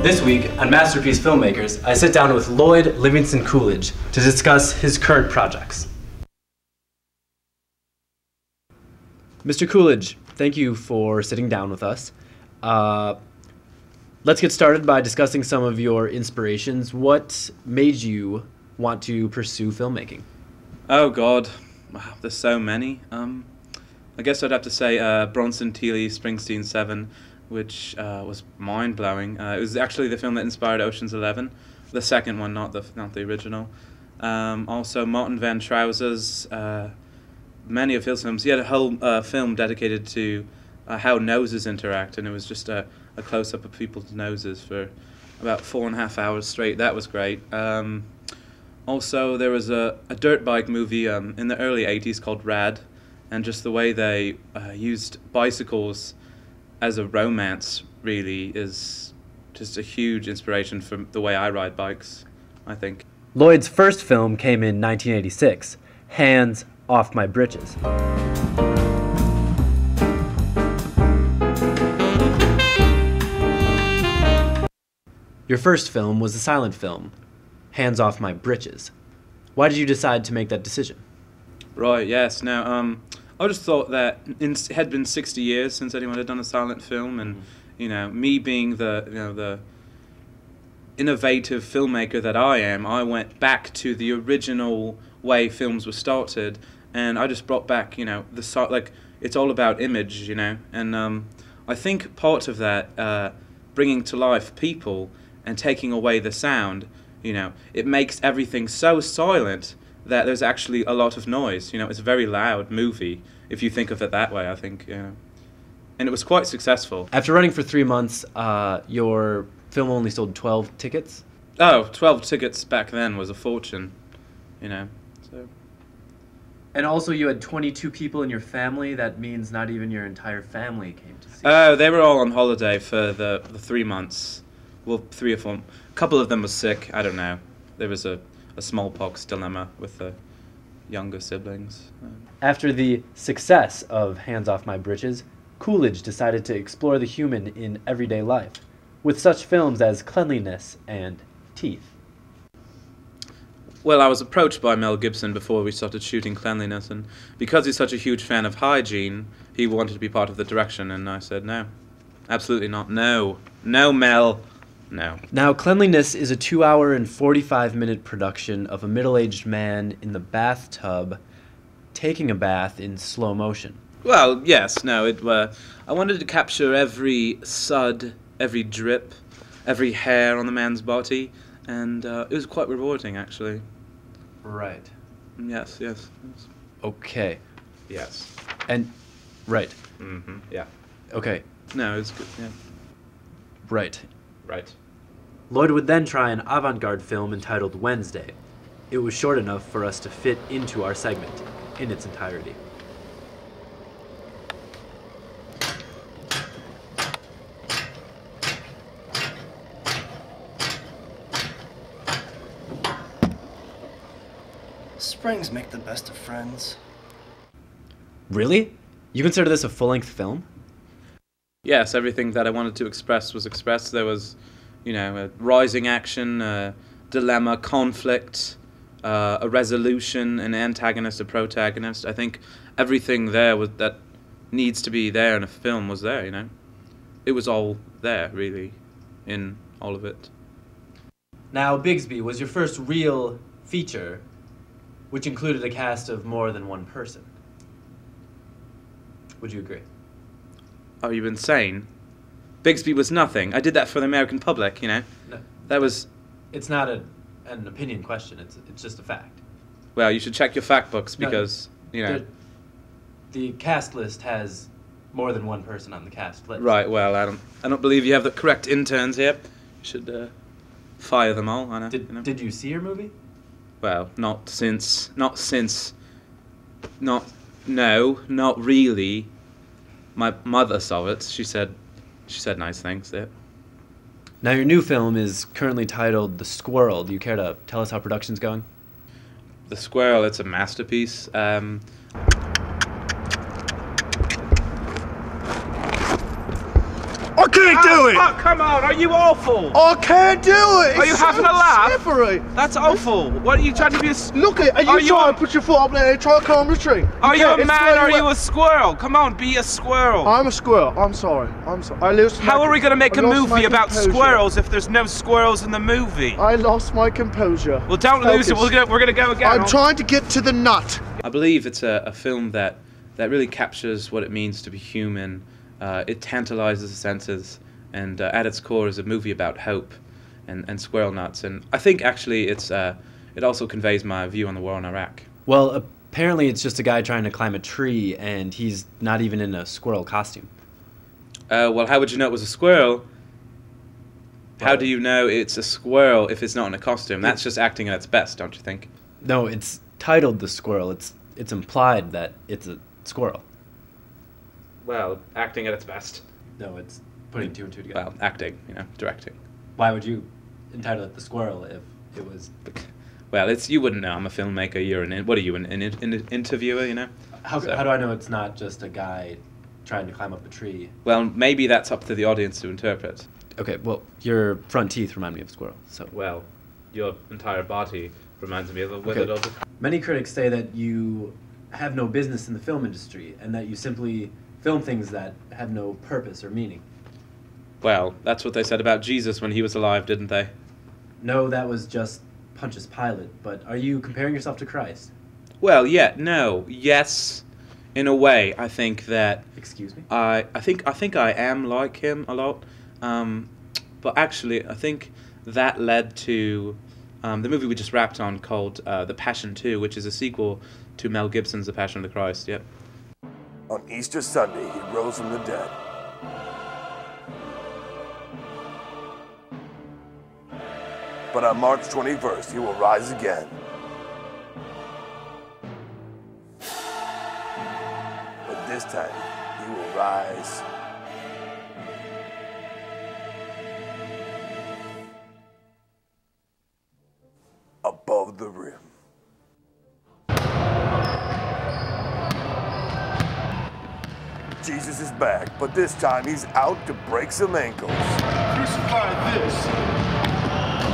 This week on Masterpiece Filmmakers, I sit down with Lloyd Livingston Coolidge to discuss his current projects. Mr. Coolidge, thank you for sitting down with us. Let's get started by discussing some of your inspirations. What made you want to pursue filmmaking? Oh God, wow, there's so many. I guess I'd have to say Bronson Teely, Springsteen 7, which was mind-blowing. It was actually the film that inspired Ocean's 11, the second one, not the original. Also Martin Van Trouser's, many of his films. He had a whole film dedicated to how noses interact, and it was just a close-up of people's noses for about 4.5 hours straight. That was great. Also, there was a dirt bike movie in the early 80s called Rad, and just the way they used bicycles as a romance really is just a huge inspiration for the way I ride bikes, I think. Lloyd's first film came in 1986, Hands Off My Britches. Your first film was a silent film, Hands Off My Britches. Why did you decide to make that decision? Right, yes. Now, I just thought that it had been 60 years since anyone had done a silent film, and me being the innovative filmmaker that I am, I went back to the original way films were started, and I just brought back it's all about image, and I think part of that bringing to life people and taking away the sound, it makes everything so silent that there's actually a lot of noise. It's a very loud movie, if you think of it that way, I think. And it was quite successful. After running for 3 months, your film only sold 12 tickets? Oh, 12 tickets back then was a fortune, so. And also you had 22 people in your family. That means not even your entire family came to see Oh, they were all on holiday for the 3 months. Well, 3 or 4. A couple of them were sick, I don't know. There was a smallpox dilemma with the younger siblings. After the success of Hands Off My Britches, Coolidge decided to explore the human in everyday life, with such films as Cleanliness and Teeth. Well, I was approached by Mel Gibson before we started shooting Cleanliness, and because he's such a huge fan of hygiene, he wanted to be part of the direction, and I said no. Absolutely not. No, Mel. No. Now, Cleanliness is a 2-hour and 45-minute production of a middle-aged man in the bathtub taking a bath in slow motion. Well, yes, no, I wanted to capture every sud, every drip, every hair on the man's body, and it was quite rewarding, actually. Right. Yes. Okay. Yes. And, right. Mm-hmm, yeah. Okay. No, it was good, yeah. Right. Right. Lloyd would then try an avant-garde film entitled Wednesday. It was short enough for us to fit into our segment in its entirety. Springs make the best of friends. Really? You consider this a full-length film? Yes, everything that I wanted to express was expressed. There was, a rising action, a dilemma, conflict, a resolution, an antagonist, a protagonist. I think everything there that needs to be there in a film was there, It was all there, really, in all of it. Now, Bigsby was your first real feature, which included a cast of more than one person. Would you agree? Are you insane? Bigsby was nothing. I did that for the American public, No. That was... It's not an opinion question. It's just a fact. Well, you should check your fact books because, The cast list has more than one person on the cast list. Right, well, I don't believe you have the correct interns here. You should fire them all, I know. Did you see your movie? Well, not really. My mother saw it. She said nice things there. Now, your new film is currently titled The Squirrel. Do you care to tell us how production's going? The Squirrel, it's a masterpiece. I can't do it! Oh, come on, are you awful? I can't do it! Are you It's having so a laugh? slippery. That's awful. What are you trying to be a... Look at Are you you trying a- to put your foot up there and try to climb the tree. Are you can't. a It's man where or are you you went. a squirrel? Come on, be a squirrel. I'm a squirrel. I'm sorry. I lost How are we going to make a movie about composure. squirrels if there's no squirrels in the movie? I lost my composure. Well, don't lose it. Focus. We're gonna go again. I'm trying to get to the nut. I believe it's a film that really captures what it means to be human. It tantalizes the senses, and at its core is a movie about hope and squirrel nuts. And I think actually it also conveys my view on the war in Iraq. Well, apparently it's just a guy trying to climb a tree, and he's not even in a squirrel costume. Well, how would you know it was a squirrel? How Well- do you know it's a squirrel if it's not in a costume? That's just acting at its best, don't you think? No, it's titled The Squirrel. It's implied that it's a squirrel. Well, acting at its best. No, it's putting two and two together. Well, acting, directing. Why would you entitle it The Squirrel if it was... Well, you wouldn't know. I'm a filmmaker. You're what are you, an interviewer, How So- do I know it's not just a guy trying to climb up a tree? Well, maybe that's up to the audience to interpret. Okay, well, your front teeth remind me of a squirrel, so... Well, your entire body reminds me of a Okay. withered old... Many critics say that you have no business in the film industry and that you simply film things that have no purpose or meaning. Well, that's what they said about Jesus when he was alive, didn't they? No, that was just Pontius Pilate, but are you comparing yourself to Christ? Well, yeah, no, yes, in a way. I think that Excuse me? I think I am like him a lot, but actually, I think that led to the movie we just wrapped on called The Passion 2, which is a sequel to Mel Gibson's The Passion of the Christ. Yep. On Easter Sunday, he rose from the dead. But on March 21st, he will rise again. But this time, he will rise above the rim. Jesus is back, but this time he's out to break some ankles. Crucify this.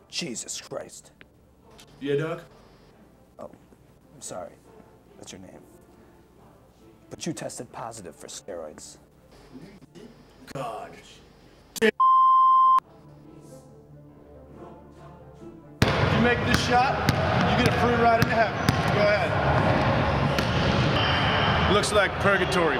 Jesus Christ. Yeah, Doug? Oh, I'm sorry. That's your name. But you tested positive for steroids. God. You make this shot, you get a free ride into heaven. Go ahead. Looks like purgatory.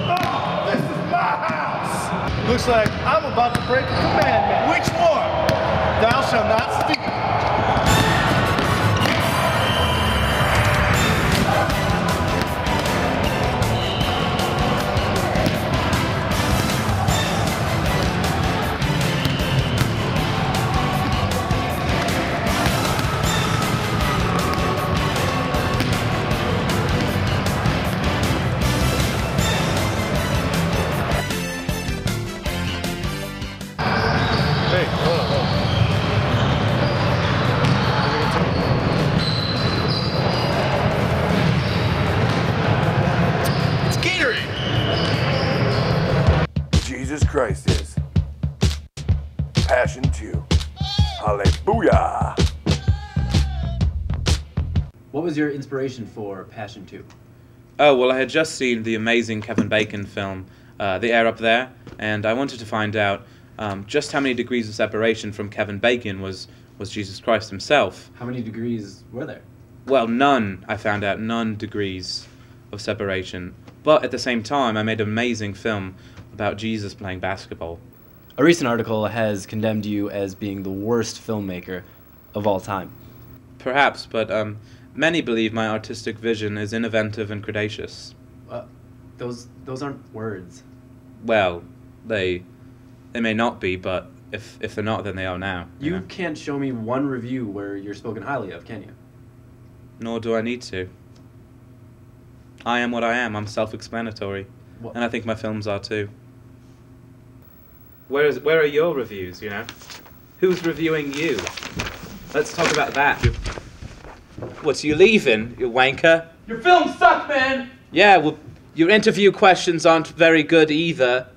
Oh, this is my house. Looks like I'm about to break a commandment. Which one? Thou shalt not steal. Hey, hold on. It's Gatorade! Jesus Christ is Passion 2. Hallelujah! What was your inspiration for Passion 2? Oh, well, I had just seen the amazing Kevin Bacon film, The Air Up There, and I wanted to find out just how many degrees of separation from Kevin Bacon was Jesus Christ himself. How many degrees were there? Well, none, I found out, none degrees of separation. But at the same time, I made an amazing film about Jesus playing basketball. A recent article has condemned you as being the worst filmmaker of all time. Perhaps, but many believe my artistic vision is innovative and credacious. Those aren't words. Well, they may not be, but if they're not, then they are now. You know? can't show me one review where you're spoken highly of, can you? Nor do I need to. I am what I am. I'm self-explanatory. What? And I think my films are too. Where are your reviews, Who's reviewing you? Let's talk about that. What, you leaving, you wanker? Your films suck, man! Yeah, well, your interview questions aren't very good either.